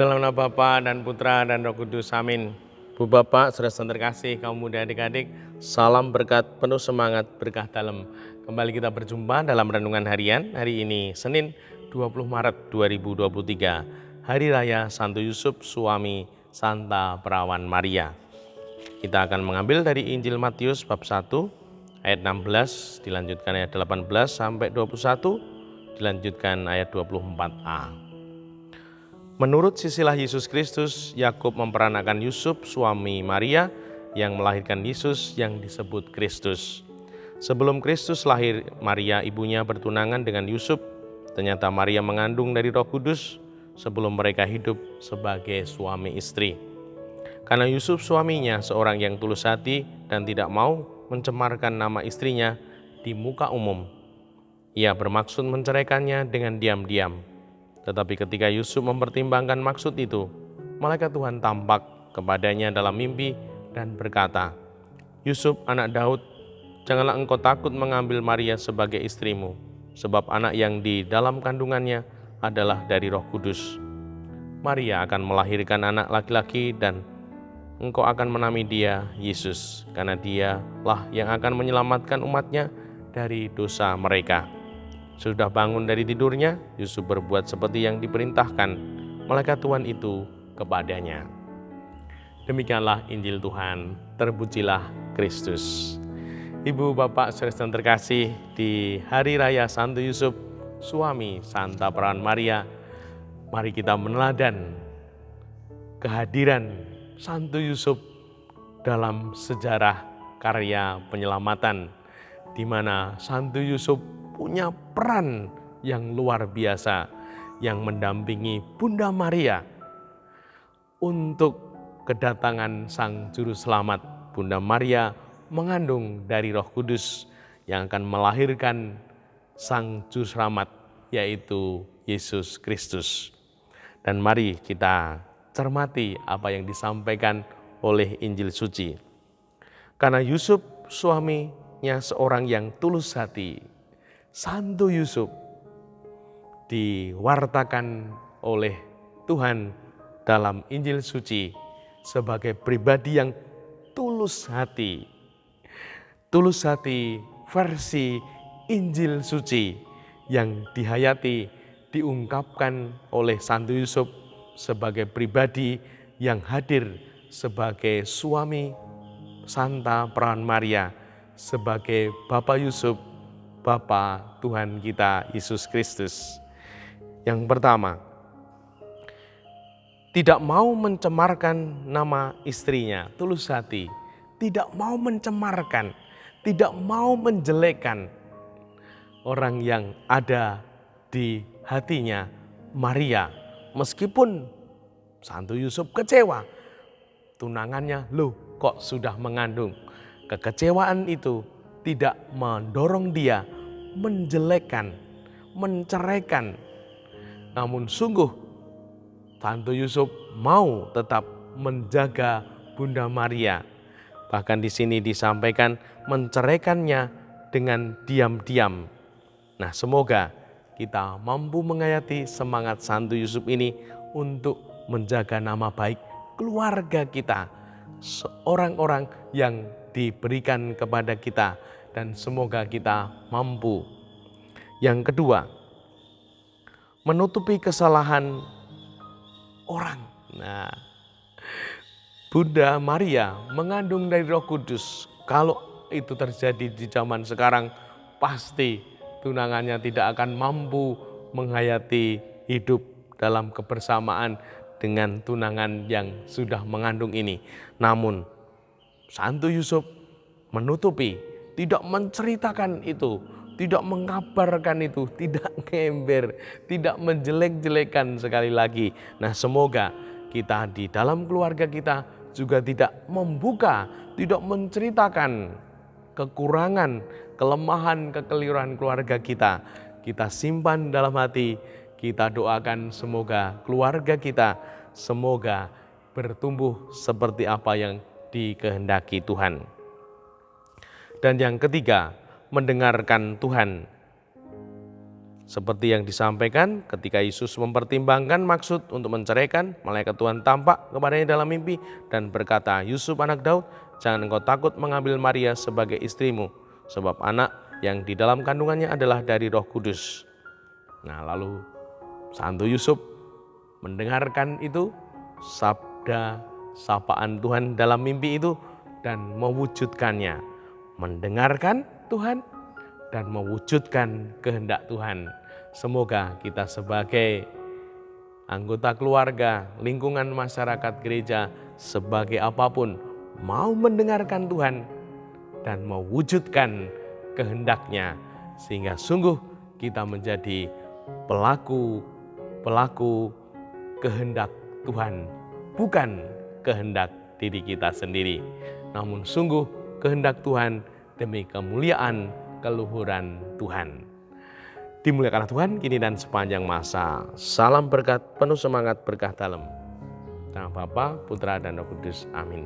Dalam nama Bapa dan Putra dan Roh Kudus, amin. Bu Bapak, saudara terkasih, kaum muda adik-adik, salam berkat, penuh semangat, berkah dalam. Kembali kita berjumpa dalam renungan harian, hari ini Senin 20 Maret 2023, Hari Raya Santo Yusuf, suami Santa Perawan Maria. Kita akan mengambil dari Injil Matius bab 1, ayat 16, dilanjutkan ayat 18 sampai 21, dilanjutkan ayat 24a. Menurut silsilah Yesus Kristus, Yakub memperanakan Yusuf suami Maria yang melahirkan Yesus yang disebut Kristus. Sebelum Kristus lahir, Maria ibunya bertunangan dengan Yusuf. Ternyata Maria mengandung dari Roh Kudus sebelum mereka hidup sebagai suami istri. Karena Yusuf suaminya seorang yang tulus hati dan tidak mau mencemarkan nama istrinya di muka umum, ia bermaksud menceraikannya dengan diam-diam. Tetapi ketika Yusuf mempertimbangkan maksud itu, malaikat Tuhan tampak kepadanya dalam mimpi dan berkata, "Yusuf, anak Daud, janganlah engkau takut mengambil Maria sebagai istrimu, sebab anak yang di dalam kandungannya adalah dari Roh Kudus. Maria akan melahirkan anak laki-laki dan engkau akan menamai dia Yesus, karena dialah yang akan menyelamatkan umatnya dari dosa mereka." Sudah bangun dari tidurnya, Yusuf berbuat seperti yang diperintahkan malaikat Tuhan itu kepadanya. Demikianlah Injil Tuhan, terpujilah Kristus. Ibu, Bapak, saudara terkasih, di Hari Raya Santo Yusuf, suami Santa Perawan Maria, mari kita meneladan kehadiran Santo Yusuf dalam sejarah karya penyelamatan, di mana Santo Yusuf punya peran yang luar biasa yang mendampingi Bunda Maria untuk kedatangan Sang Juru Selamat. Bunda Maria mengandung dari Roh Kudus yang akan melahirkan Sang Juru Selamat, yaitu Yesus Kristus. Dan mari kita cermati apa yang disampaikan oleh Injil Suci. Karena Yusuf suaminya seorang yang tulus hati, Santo Yusuf diwartakan oleh Tuhan dalam Injil Suci sebagai pribadi yang tulus hati. Tulus hati versi Injil Suci yang dihayati, diungkapkan oleh Santo Yusuf sebagai pribadi yang hadir sebagai suami Santa Perawan Maria, sebagai Bapak Yusuf, Bapa Tuhan kita Yesus Kristus. Yang pertama, tidak mau mencemarkan nama istrinya, tulus hati, tidak mau mencemarkan, tidak mau menjelekkan orang yang ada di hatinya, Maria. Meskipun Santo Yusuf kecewa, tunangannya loh kok sudah mengandung. Kekecewaan itu tidak mendorong dia menjelekkan, menceraikan. Namun sungguh Santo Yusuf mau tetap menjaga Bunda Maria. Bahkan di sini disampaikan menceraikannya dengan diam-diam. Nah, semoga kita mampu menghayati semangat Santo Yusuf ini untuk menjaga nama baik keluarga kita, orang-orang yang diberikan kepada kita, dan semoga kita mampu. Yang kedua, menutupi kesalahan orang. Nah, Bunda Maria mengandung dari Roh Kudus. Kalau itu terjadi di zaman sekarang, pasti tunangannya tidak akan mampu menghayati hidup dalam kebersamaan dengan tunangan yang sudah mengandung ini. Namun Santo Yusuf menutupi, tidak menceritakan itu, tidak mengabarkan itu, tidak ngember, tidak menjelek-jelekan sekali lagi. Nah, semoga kita di dalam keluarga kita juga tidak membuka, tidak menceritakan kekurangan, kelemahan, kekeliruan keluarga kita. Kita simpan dalam hati, kita doakan semoga keluarga kita semoga bertumbuh seperti apa yang dikehendaki Tuhan. Dan yang ketiga, mendengarkan Tuhan. Seperti yang disampaikan ketika Yesus mempertimbangkan maksud untuk menceraikan, malaikat Tuhan tampak kepadanya dalam mimpi dan berkata, "Yusuf anak Daud, jangan engkau takut mengambil Maria sebagai istrimu, sebab anak yang di dalam kandungannya adalah dari Roh Kudus." Nah, lalu Santo Yusuf mendengarkan itu, sabda sapaan Tuhan dalam mimpi itu, dan mewujudkannya. Mendengarkan Tuhan dan mewujudkan kehendak Tuhan. Semoga kita sebagai anggota keluarga, lingkungan masyarakat gereja, sebagai apapun, mau mendengarkan Tuhan dan mewujudkan kehendaknya, sehingga sungguh kita menjadi pelaku kehendak Tuhan, bukan kehendak diri kita sendiri, namun sungguh kehendak Tuhan demi kemuliaan keluhuran Tuhan. Dimuliakanlah Tuhan kini dan sepanjang masa. Salam berkat, penuh semangat, berkah dalam. Nama Bapa, Putra, dan Roh Kudus. Amin.